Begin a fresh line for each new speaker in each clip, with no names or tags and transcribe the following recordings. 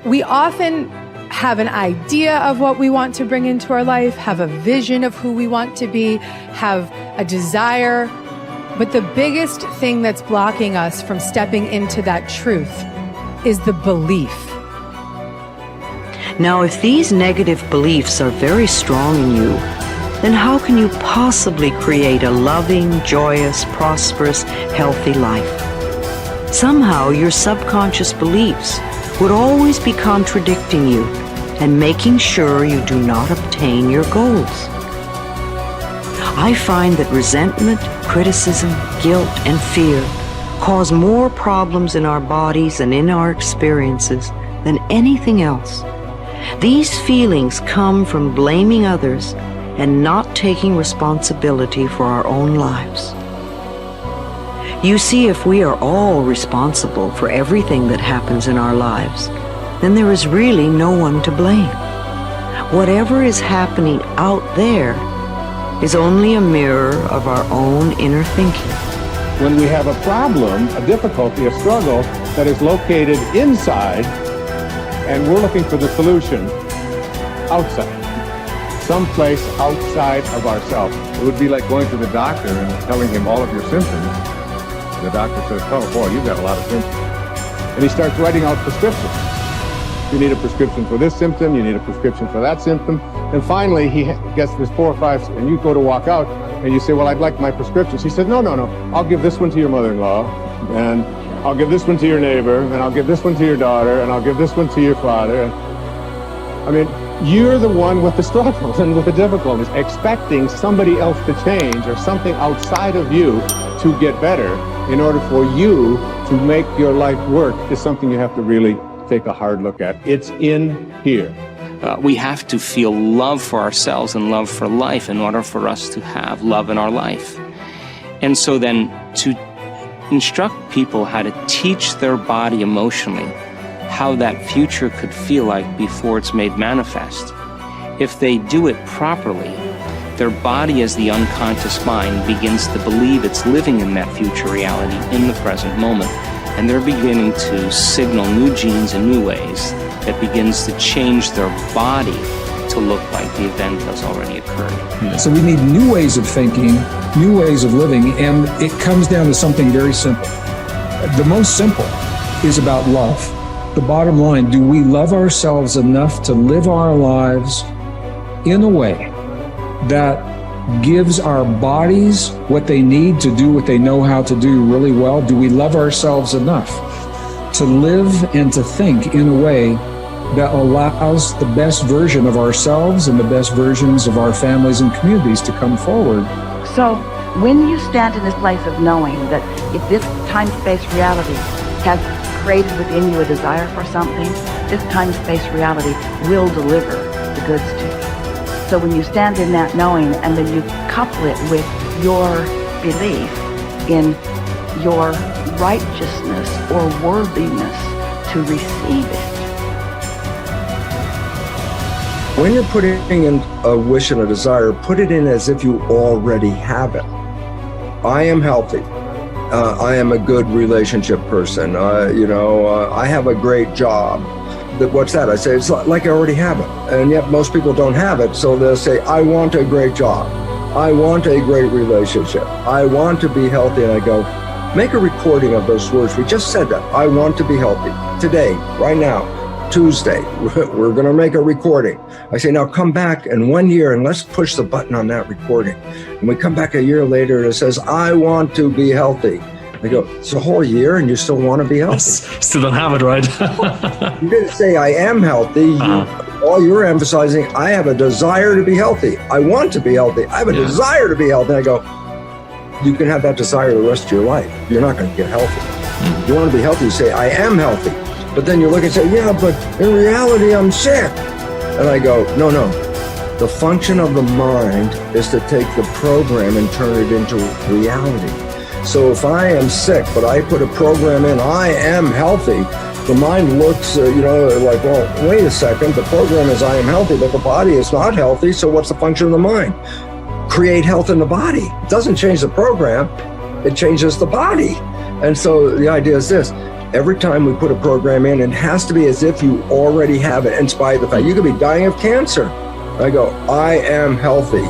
We often have an idea of what we want to bring into our life, have a vision of who we want to be, have a desire. But the biggest thing that's blocking us from stepping into that truth is the belief.
Now, if these negative beliefs are very strong in you, then how can you possibly create a loving, joyous, prosperous, healthy life? Somehow your subconscious beliefs would always be contradicting you and making sure you do not obtain your goals. I find that resentment, criticism, guilt, and fear cause more problems in our bodies and in our experiences than anything else. These feelings come from blaming others and not taking responsibility for our own lives. You see, if we are all responsible for everything that happens in our lives, then there is really no one to blame. Whatever is happening out there is only a mirror of our own inner thinking.
When we have a problem, a difficulty, a struggle that is located inside, and we're looking for the solution outside, someplace outside of ourselves. It would be like going to the doctor and telling him all of your symptoms. And the doctor says, oh boy, you've got a lot of symptoms. And he starts writing out prescriptions. You need a prescription for this symptom, you need a prescription for that symptom. And finally, he gets this 4 or 5, and you go to walk out, and you say, well, I'd like my prescriptions. He said, no, I'll give this one to your mother-in-law, and I'll give this one to your neighbor, and I'll give this one to your daughter, and I'll give this one to your father. I mean, you're the one with the struggles and with the difficulties, expecting somebody else to change or something outside of you to get better in order for you to make your life work is something you have to really take a hard look at. It's in here.
We have to feel love for ourselves and love for life in order for us to have love in our life. And so then to instruct people how to teach their body emotionally how that future could feel like before it's made manifest. If they do it properly, their body as the unconscious mind begins to believe it's living in that future reality in the present moment. And they're beginning to signal new genes in new ways that begins to change their body to look like the event has already occurred.
So we need new ways of thinking, new ways of living, and it comes down to something very simple. The most simple is about love. The bottom line, do we love ourselves enough to live our lives in a way that gives our bodies what they need to do what they know how to do really well? Do we love ourselves enough to live and to think in a way that allows the best version of ourselves and the best versions of our families and communities to come forward?
So when you stand in this place of knowing that if this time-space reality has created within you a desire for something, this time-space reality will deliver the goods to you. So when you stand in that knowing and then you couple it with your belief in your righteousness or worthiness to receive it.
When you're putting in a wish and a desire, put it in as if you already have it. I am healthy. I am a good relationship person. I have a great job. What's that? I say, it's like I already have it. And yet most people don't have it. So they'll say, I want a great job. I want a great relationship. I want to be healthy. And I go, make a recording of those words. We just said that. I want to be healthy. Today, right now, Tuesday, we're going to make a recording. I say, now come back in 1 year and let's push the button on that recording. And we come back a year later and it says, I want to be healthy. I go, it's a whole year and you still want to be healthy?
Still don't have it, right?
You didn't say I am healthy. All you're emphasizing, I have a desire to be healthy. I want to be healthy. I have a desire to be healthy. And I go, you can have that desire the rest of your life. You're not going to get healthy. You want to be healthy, you say, I am healthy. But then you look and say, yeah, but in reality, I'm sick. And I go, no. The function of the mind is to take the program and turn it into reality. So if I am sick, but I put a program in, I am healthy, the mind looks, like, well, wait a second, the program is I am healthy, but the body is not healthy, so what's the function of the mind? Create health in the body. It doesn't change the program, it changes the body. And so the idea is this, every time we put a program in, it has to be as if you already have it, in spite of the fact you could be dying of cancer. I go, I am healthy.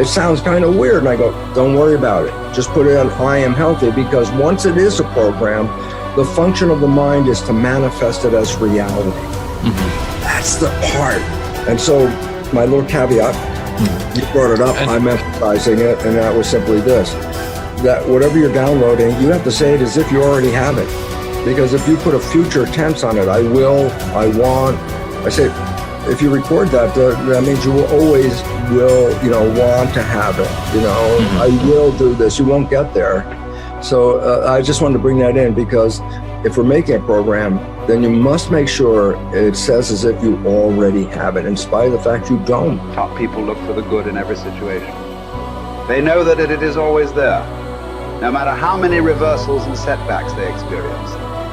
It sounds kind of weird. And I go, don't worry about it. Just put it on I am healthy, because once it is a program, the function of the mind is to manifest it as reality. That's the part. And so my little caveat, you brought it up, I'm emphasizing it, and that was simply this, that whatever you're downloading, you have to say it as if you already have it. Because if you put a future tense on it, I will, I want, I say, if you record that, that means you will always want to have it. I will do this. You won't get there. So I just wanted to bring that in, because if we're making a program, then you must make sure it says as if you already have it, in spite of the fact you don't.
Top people look for the good in every situation. They know that it is always there. No matter how many reversals and setbacks they experience,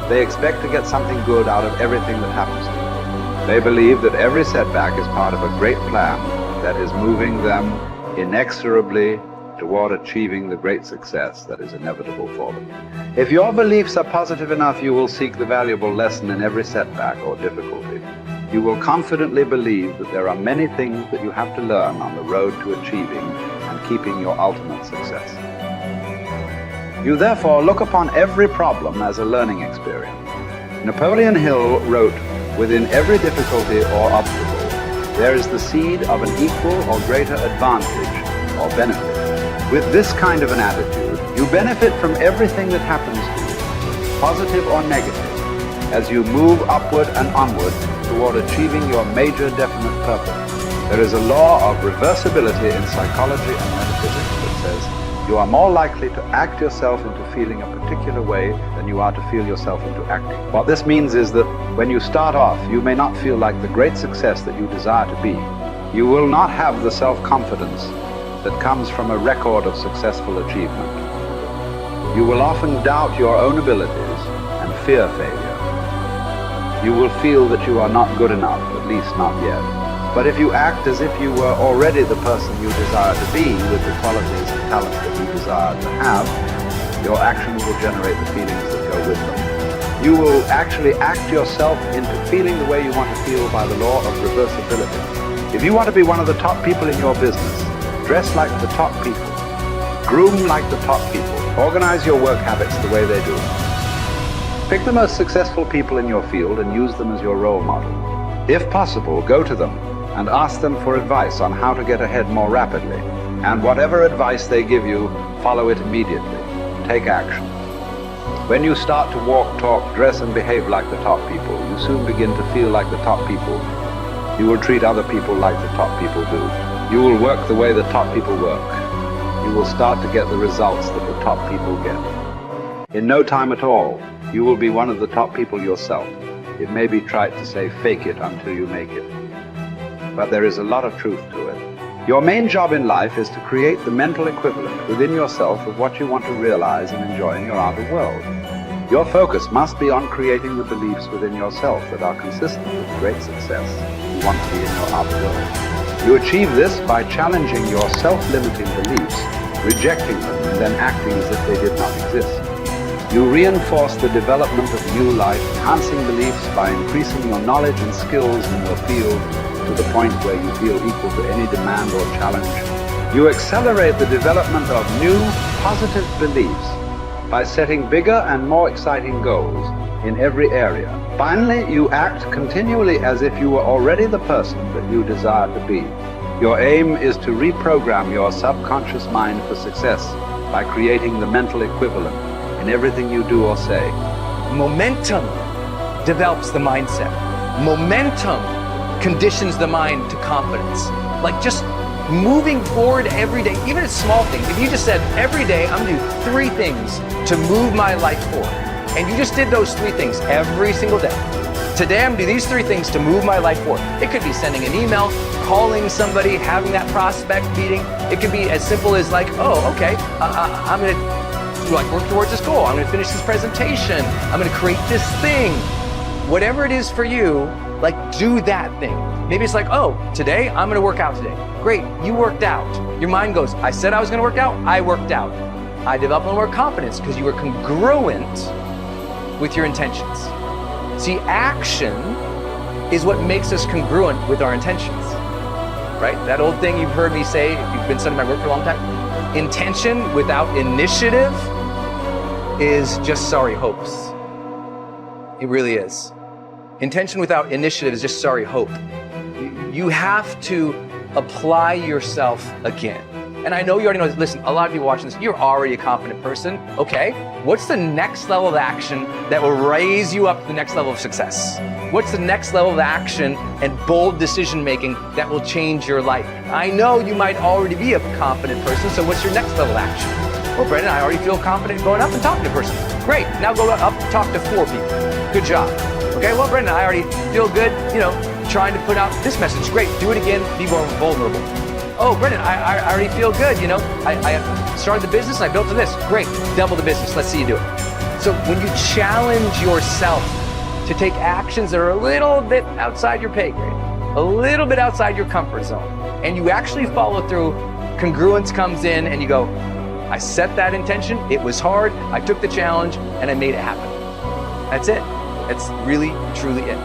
they expect to get something good out of everything that happens to them. They believe that every setback is part of a great plan that is moving them inexorably toward achieving the great success that is inevitable for them. If your beliefs are positive enough, you will seek the valuable lesson in every setback or difficulty. You will confidently believe that there are many things that you have to learn on the road to achieving and keeping your ultimate success. You therefore look upon every problem as a learning experience. Napoleon Hill wrote, "Within every difficulty or obstacle, there is the seed of an equal or greater advantage or benefit." With this kind of an attitude, you benefit from everything that happens to you, positive or negative, as you move upward and onward toward achieving your major definite purpose. There is a law of reversibility in psychology and metaphysics that says you are more likely to act yourself into feeling a particular way than you are to feel yourself into acting. What this means is that when you start off, you may not feel like the great success that you desire to be. You will not have the self-confidence that comes from a record of successful achievement. You will often doubt your own abilities and fear failure. You will feel that you are not good enough, at least not yet. But if you act as if you were already the person you desire to be, with the qualities and talents that you desire to have, your actions will generate the feelings that go with them. You will actually act yourself into feeling the way you want to feel by the law of reversibility. If you want to be one of the top people in your business, dress like the top people, groom like the top people, organize your work habits the way they do. Pick the most successful people in your field and use them as your role model. If possible, go to them and ask them for advice on how to get ahead more rapidly. And whatever advice they give you, follow it immediately. Take action. When you start to walk, talk, dress, and behave like the top people, you soon begin to feel like the top people. You will treat other people like the top people do. You will work the way the top people work. You will start to get the results that the top people get. In no time at all, you will be one of the top people yourself. It may be trite to say fake it until you make it, but there is a lot of truth to it. Your main job in life is to create the mental equivalent within yourself of what you want to realize and enjoy in your outer world. Your focus must be on creating the beliefs within yourself that are consistent with great success you want to be in your outer world. You achieve this by challenging your self-limiting beliefs, rejecting them, and then acting as if they did not exist. You reinforce the development of new life, enhancing beliefs by increasing your knowledge and skills in your field to the point where you feel equal to any demand or challenge. You accelerate the development of new, positive beliefs by setting bigger and more exciting goals in every area. Finally, you act continually as if you were already the person that you desire to be. Your aim is to reprogram your subconscious mind for success by creating the mental equivalent in everything you do or say.
Momentum develops the mindset. Momentum conditions the mind to confidence. Like just moving forward every day, even a small thing. If you just said, every day I'm gonna do 3 things to move my life forward, and you just did those 3 things every single day. Today I'm gonna do these 3 things to move my life forward. It could be sending an email, calling somebody, having that prospect meeting. It could be as simple as like, oh, okay, I'm gonna work towards this goal. I'm gonna finish this presentation. I'm gonna create this thing. Whatever it is for you, like do that thing. Maybe it's like, oh, today I'm gonna work out today. Great, you worked out. Your mind goes, I said I was gonna work out, I worked out. I developed a little more confidence because you were congruent with your intentions. See, action is what makes us congruent with our intentions, right? That old thing you've heard me say, if you've been studying my work for a long time, intention without initiative is just sorry hopes. It really is. Intention without initiative is just sorry hope. You have to apply yourself again. And I know you already know this. Listen, a lot of people watching this, you're already a confident person. Okay, what's the next level of action that will raise you up to the next level of success? What's the next level of action and bold decision making that will change your life? I know you might already be a confident person, so what's your next level of action? Well, Brendan, I already feel confident going up and talking to a person. Great, now go up and talk to 4 people. Good job. Okay, well, Brendan, I already feel good, trying to put out this message. Great, do it again, be more vulnerable. Oh, Brendan, I already feel good, I started the business and I built to this. Great, double the business, let's see you do it. So when you challenge yourself to take actions that are a little bit outside your pay grade, a little bit outside your comfort zone, and you actually follow through, congruence comes in and you go, I set that intention, it was hard, I took the challenge, and I made it happen. That's it. That's really, truly it.